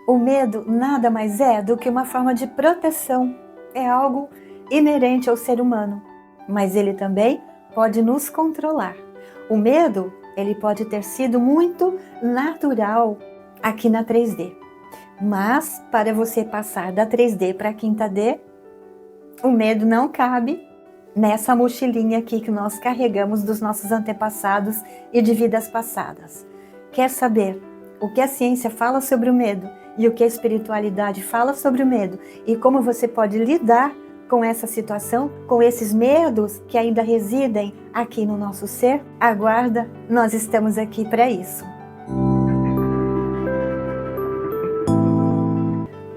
O medo nada mais é do que uma forma de proteção. É algo inerente ao ser humano, mas ele também pode nos controlar. O medo, ele pode ter sido muito natural aqui na 3D. Mas para você passar da 3D para a 5D, o medo não cabe nessa mochilinha aqui que nós carregamos dos nossos antepassados e de vidas passadas. Quer saber o que a ciência fala sobre o medo e o que a espiritualidade fala sobre o medo e como você pode lidar com essa situação, com esses medos que ainda residem aqui no nosso ser? Aguarda, nós estamos aqui para isso.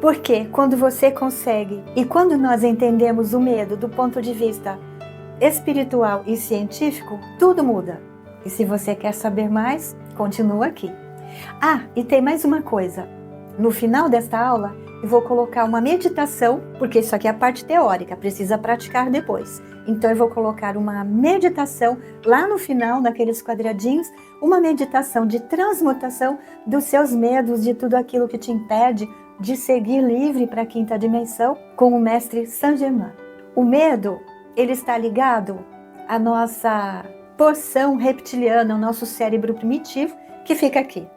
Porque quando você consegue e quando nós entendemos o medo do ponto de vista espiritual e científico, tudo muda. E se você quer saber mais, continua aqui. Ah, e tem mais uma coisa. No final desta aula, eu vou colocar uma meditação, porque isso aqui é a parte teórica, precisa praticar depois. Então eu vou colocar uma meditação lá no final, naqueles quadradinhos, uma meditação de transmutação dos seus medos, de tudo aquilo que te impede de seguir livre para a 5ª dimensão, com o mestre Saint Germain. O medo, ele está ligado à nossa porção reptiliana, ao nosso cérebro primitivo, que fica aqui.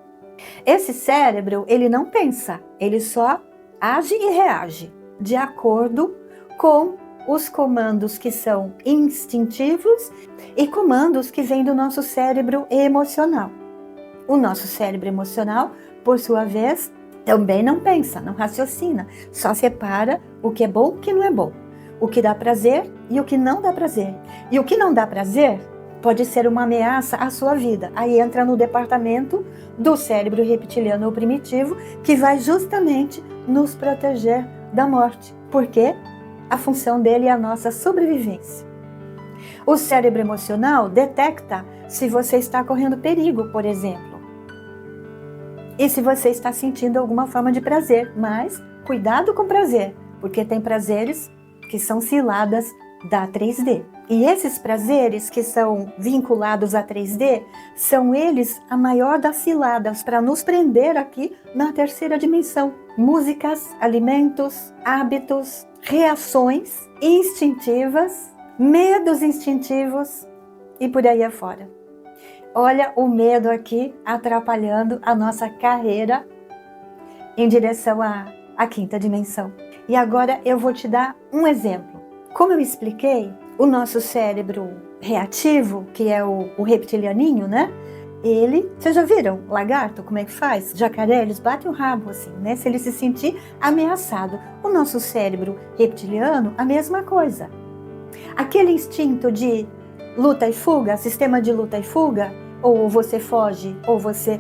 Esse cérebro, ele não pensa, ele só age e reage de acordo com os comandos que são instintivos e comandos que vêm do nosso cérebro emocional. O nosso cérebro emocional, por sua vez, também não pensa, não raciocina, só separa o que é bom e o que não é bom, o que dá prazer e o que não dá prazer. E o que não dá prazer pode ser uma ameaça à sua vida. Aí entra no departamento do cérebro reptiliano ou primitivo, que vai justamente nos proteger da morte, porque a função dele é a nossa sobrevivência. O cérebro emocional detecta se você está correndo perigo, por exemplo, e se você está sentindo alguma forma de prazer, mas cuidado com prazer, porque tem prazeres que são ciladas da 3D. E esses prazeres que são vinculados à 3D, são eles a maior das ciladas para nos prender aqui na 3ª dimensão. Músicas, alimentos, hábitos, reações instintivas, medos instintivos e por aí afora. Olha o medo aqui atrapalhando a nossa carreira em direção à 5ª dimensão. E agora eu vou te dar um exemplo. Como eu expliquei, o nosso cérebro reativo, que é o reptilianinho, né? Vocês já viram lagarto, como é que faz? Jacaré, eles batem o rabo assim, né? Se ele se sentir ameaçado. O nosso cérebro reptiliano, a mesma coisa. Aquele instinto de luta e fuga, sistema de luta e fuga, ou você foge, ou você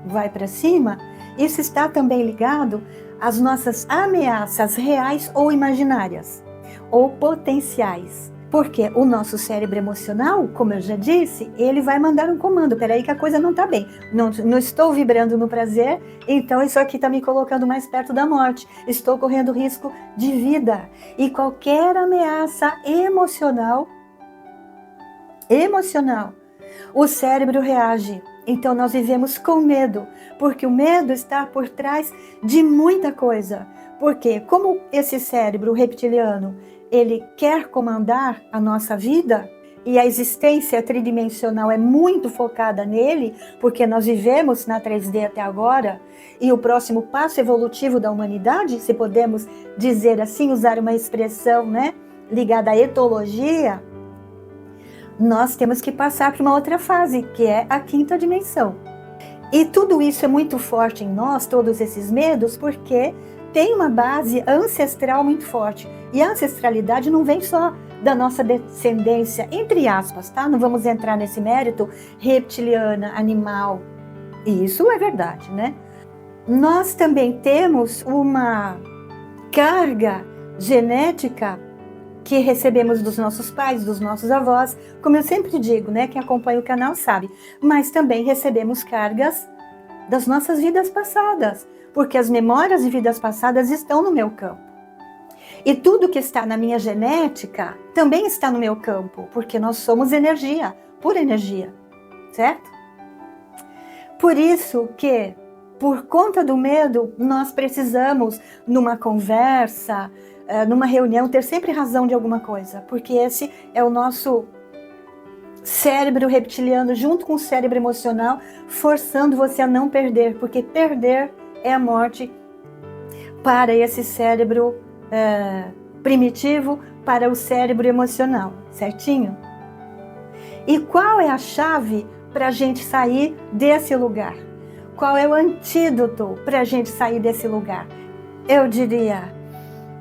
vai para cima, isso está também ligado às nossas ameaças reais ou imaginárias, ou potenciais. Porque o nosso cérebro emocional, como eu já disse, ele vai mandar um comando. Peraí que a coisa não está bem. Não estou vibrando no prazer, então isso aqui está me colocando mais perto da morte. Estou correndo risco de vida. E qualquer ameaça emocional, o cérebro reage. Então nós vivemos com medo, porque o medo está por trás de muita coisa. Porque como esse cérebro reptiliano, ele quer comandar a nossa vida e a existência tridimensional é muito focada nele, porque nós vivemos na 3D até agora, e o próximo passo evolutivo da humanidade, se podemos dizer assim, usar uma expressão, né, ligada à etologia, nós temos que passar para uma outra fase, que é a 5ª dimensão. E tudo isso é muito forte em nós, todos esses medos, porque tem uma base ancestral muito forte. E a ancestralidade não vem só da nossa descendência, entre aspas, tá? Não vamos entrar nesse mérito reptiliana, animal. E isso é verdade, né? Nós também temos uma carga genética que recebemos dos nossos pais, dos nossos avós, como eu sempre digo, né? Quem acompanha o canal sabe. Mas também recebemos cargas das nossas vidas passadas, porque as memórias de vidas passadas estão no meu campo. E tudo que está na minha genética também está no meu campo, porque nós somos energia, pura energia, certo? Por isso que, por conta do medo, nós precisamos, numa conversa, numa reunião, ter sempre razão de alguma coisa, porque esse é o nosso cérebro reptiliano junto com o cérebro emocional, forçando você a não perder, porque perder é a morte para esse cérebro primitivo, para o cérebro emocional, certinho? E qual é a chave para a gente sair desse lugar? Qual é o antídoto para a gente sair desse lugar? Eu diria,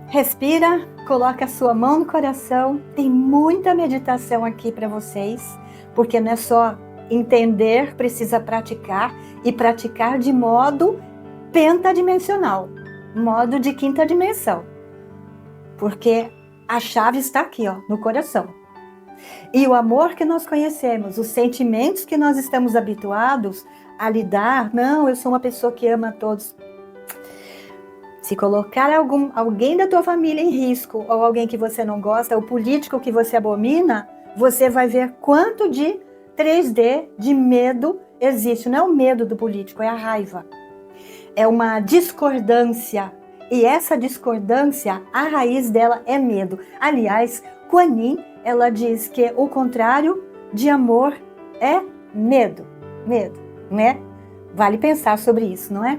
respira, coloca a sua mão no coração, tem muita meditação aqui para vocês, porque não é só entender, precisa praticar, e praticar de modo pentadimensional, modo de quinta dimensão, porque a chave está aqui, ó, no coração. E o amor que nós conhecemos, os sentimentos que nós estamos habituados a lidar, não, eu sou uma pessoa que ama a todos. Se colocar alguém da tua família em risco, ou alguém que você não gosta, ou político que você abomina, você vai ver quanto de 3D, de medo existe. Não é o medo do político, é a raiva. É uma discordância. E essa discordância, a raiz dela é medo. Aliás, Kuan Yin, ela diz que o contrário de amor é medo. Medo, né? Vale pensar sobre isso, não é?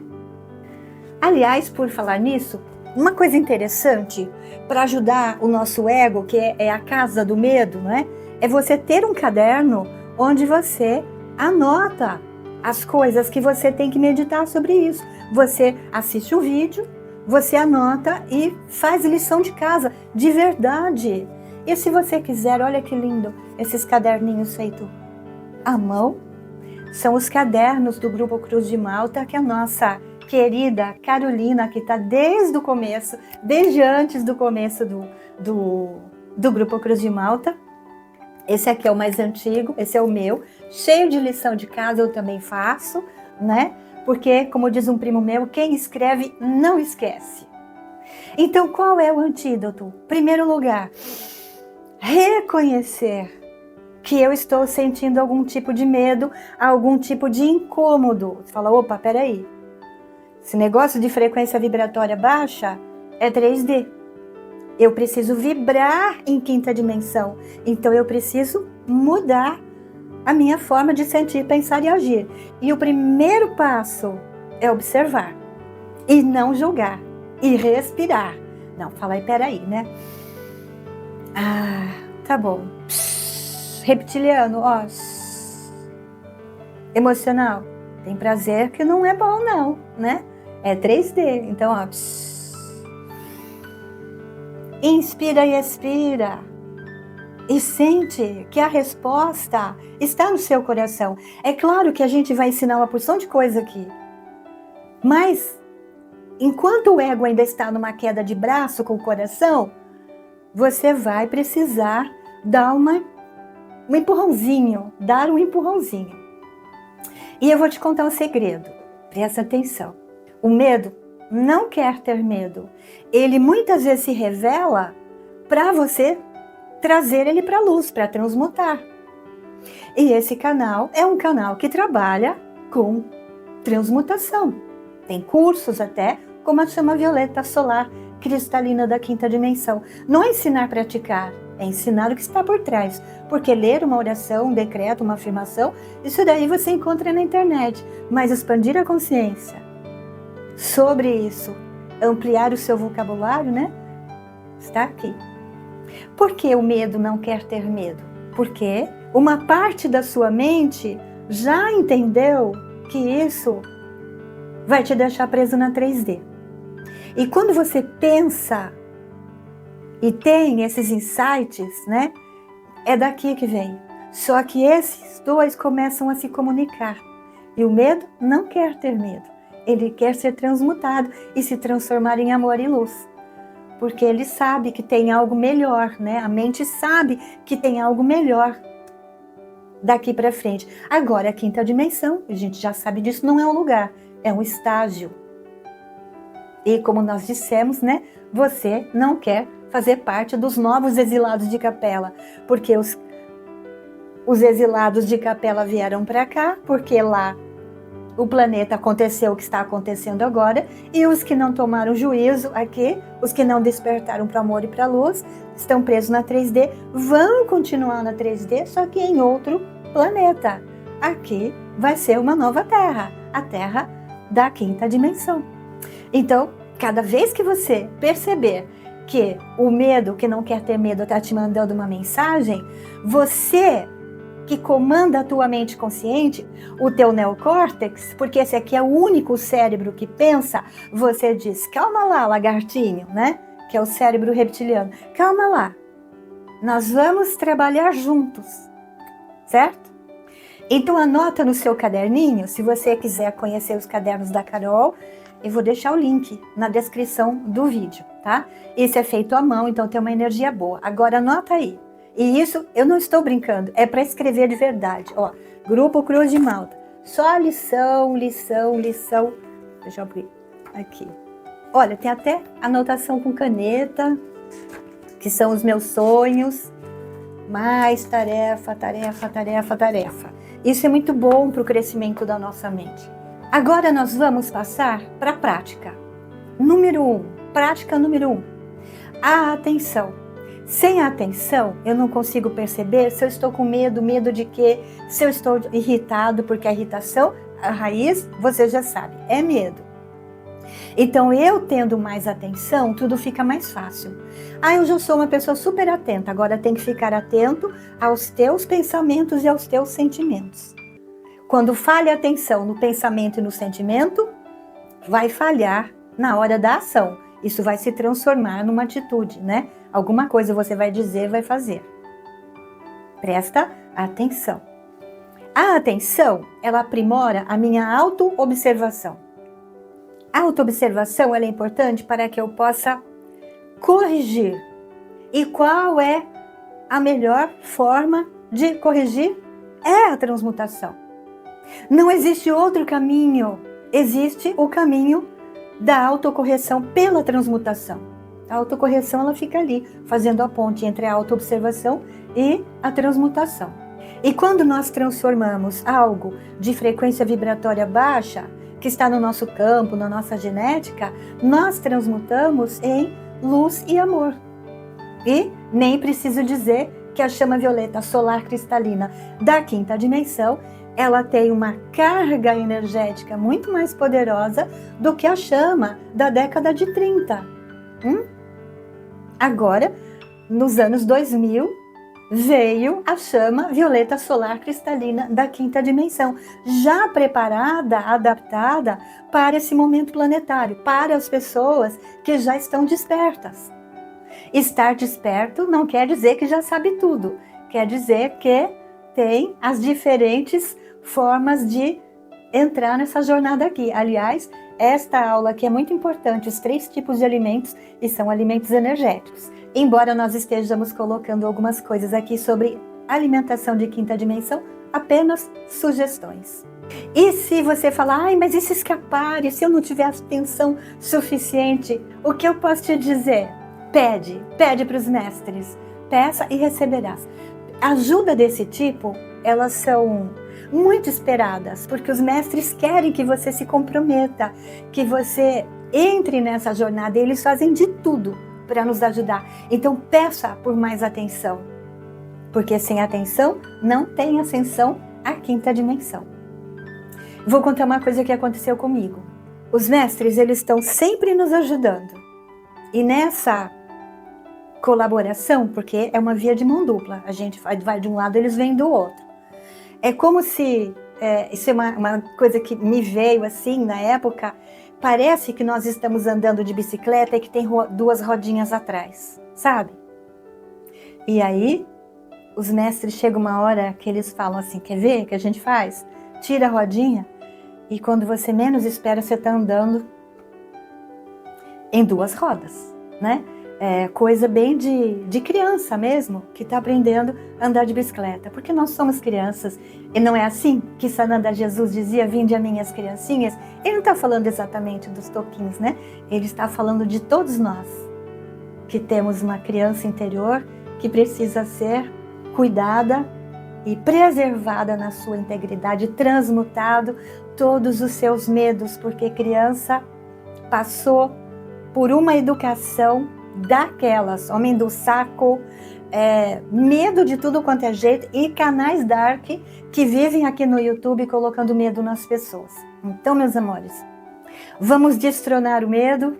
Aliás, por falar nisso, uma coisa interessante para ajudar o nosso ego, que é a casa do medo, não é? É você ter um caderno onde você anota as coisas que você tem que meditar sobre isso. Você assiste o vídeo, você anota e faz lição de casa, de verdade. E se você quiser, olha que lindo, esses caderninhos feitos à mão. São os cadernos do Grupo Cruz de Malta, que a nossa querida Carolina, que está desde o começo, desde antes do começo do Grupo Cruz de Malta. Esse aqui é o mais antigo, esse é o meu, cheio de lição de casa, eu também faço, né? Porque, como diz um primo meu, quem escreve não esquece. Então, qual é o antídoto? Primeiro lugar, reconhecer que eu estou sentindo algum tipo de medo, algum tipo de incômodo. Você fala, opa, peraí, esse negócio de frequência vibratória baixa é 3D. Eu preciso vibrar em quinta dimensão. Então eu preciso mudar a minha forma de sentir, pensar e agir. E o primeiro passo é observar e não julgar e respirar. Não, fala aí, peraí, né? Ah, tá bom. Reptiliano, ó. Emocional. Tem prazer que não é bom não, né? É 3D. Então, ó. Inspira e expira. E sente que a resposta está no seu coração. É claro que a gente vai ensinar uma porção de coisa aqui. Mas, enquanto o ego ainda está numa queda de braço com o coração, você vai precisar dar um empurrãozinho, dar um empurrãozinho. E eu vou te contar um segredo. Presta atenção. O medo não quer ter medo. Ele muitas vezes se revela para você trazer ele para a luz, para transmutar. E esse canal é um canal que trabalha com transmutação. Tem cursos até, como a chama violeta solar cristalina da quinta dimensão. Não é ensinar a praticar, é ensinar o que está por trás. Porque ler uma oração, um decreto, uma afirmação, isso daí você encontra na internet. Mas expandir a consciência sobre isso, ampliar o seu vocabulário, né? Está aqui. Por que o medo não quer ter medo? Porque uma parte da sua mente já entendeu que isso vai te deixar preso na 3D. E quando você pensa e tem esses insights, né? É daqui que vem. Só que esses dois começam a se comunicar. E o medo não quer ter medo. Ele quer ser transmutado e se transformar em amor e luz. Porque ele sabe que tem algo melhor, né? A mente sabe que tem algo melhor daqui para frente. Agora, a quinta dimensão, a gente já sabe disso, não é um lugar, é um estágio. E como nós dissemos, né, você não quer fazer parte dos novos exilados de Capela, porque os exilados de Capela vieram para cá, porque lá o planeta aconteceu o que está acontecendo agora, e os que não tomaram juízo aqui, os que não despertaram para o amor e para a luz, estão presos na 3D, vão continuar na 3D, só que em outro planeta. Aqui vai ser uma nova Terra, a Terra da 5ª dimensão. Então, cada vez que você perceber que o medo, que não quer ter medo, está te mandando uma mensagem, você que comanda a tua mente consciente, o teu neocórtex, porque esse aqui é o único cérebro que pensa, você diz, calma lá, lagartinho, né? Que é o cérebro reptiliano. Calma lá, nós vamos trabalhar juntos, certo? Então anota no seu caderninho, se você quiser conhecer os cadernos da Carol, eu vou deixar o link na descrição do vídeo, tá? Esse é feito à mão, então tem uma energia boa. Agora anota aí. E isso, eu não estou brincando, é para escrever de verdade. Ó, Grupo Cruz de Malta. Só lição, lição, lição. Deixa eu abrir aqui. Olha, tem até anotação com caneta, que são os meus sonhos. Mais tarefa, tarefa, tarefa, tarefa. Isso é muito bom para o crescimento da nossa mente. Agora nós vamos passar para a prática. Número 1, prática número 1. A atenção. Sem a atenção, eu não consigo perceber se eu estou com medo, medo de quê? Se eu estou irritado, porque a irritação, a raiz, você já sabe, é medo. Então, eu tendo mais atenção, tudo fica mais fácil. Eu já sou uma pessoa super atenta, agora tem que ficar atento aos teus pensamentos e aos teus sentimentos. Quando falha a atenção no pensamento e no sentimento, vai falhar na hora da ação. Isso vai se transformar numa atitude, né? Alguma coisa você vai dizer, vai fazer. Presta atenção. A atenção, ela aprimora a minha auto-observação. A auto-observação, ela é importante para que eu possa corrigir. E qual é a melhor forma de corrigir? É a transmutação. Não existe outro caminho. Existe o caminho da autocorreção pela transmutação. A autocorreção, ela fica ali, fazendo a ponte entre a autoobservação e a transmutação. E quando nós transformamos algo de frequência vibratória baixa, que está no nosso campo, na nossa genética, nós transmutamos em luz e amor. E nem preciso dizer que a chama violeta solar cristalina da 5ª dimensão, ela tem uma carga energética muito mais poderosa do que a chama da década de 30. Agora, nos anos 2000, veio a chama violeta solar cristalina da 5ª dimensão, já preparada, adaptada para esse momento planetário, para as pessoas que já estão despertas. Estar desperto não quer dizer que já sabe tudo, quer dizer que tem as diferentes formas de entrar nessa jornada aqui. Aliás, esta aula aqui é muito importante, os 3 tipos de alimentos, e são alimentos energéticos. Embora nós estejamos colocando algumas coisas aqui sobre alimentação de 5ª dimensão, apenas sugestões. E se você falar, mas e se escapar, e se eu não tiver atenção suficiente, o que eu posso te dizer? Pede para os mestres, peça e receberás. Ajuda desse tipo, elas são muito esperadas, porque os mestres querem que você se comprometa, que você entre nessa jornada, e eles fazem de tudo para nos ajudar. Então peça por mais atenção, porque sem atenção não tem ascensão à 5ª dimensão. Vou contar uma coisa que aconteceu comigo. Os mestres, eles estão sempre nos ajudando, e nessa colaboração, porque é uma via de mão dupla, a gente vai de um lado, eles vêm do outro. É como se, isso é uma coisa que me veio assim na época, parece que nós estamos andando de bicicleta e que tem 2 rodinhas atrás, sabe? E aí, os mestres chegam uma hora que eles falam assim, quer ver o que a gente faz? Tira a rodinha e quando você menos espera, você está andando em 2 rodas, né? coisa bem de criança mesmo, que está aprendendo a andar de bicicleta, porque nós somos crianças, e não é assim que Sananda Jesus dizia, vinde a mim as criancinhas? Ele não está falando exatamente dos toquinhos, né? Ele está falando de todos nós, que temos uma criança interior que precisa ser cuidada e preservada na sua integridade, transmutado todos os seus medos, porque criança passou por uma educação daquelas, homem do saco, medo de tudo quanto é jeito, e canais dark que vivem aqui no YouTube colocando medo nas pessoas. Então, meus amores, vamos destronar o medo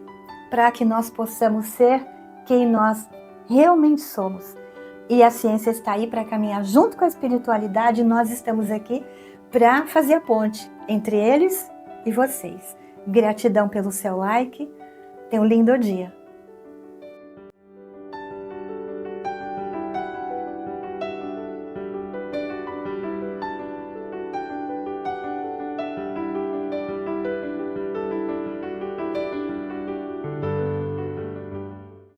para que nós possamos ser quem nós realmente somos. E a ciência está aí para caminhar junto com a espiritualidade, e nós estamos aqui para fazer a ponte entre eles e vocês. Gratidão pelo seu like, tenha um lindo dia.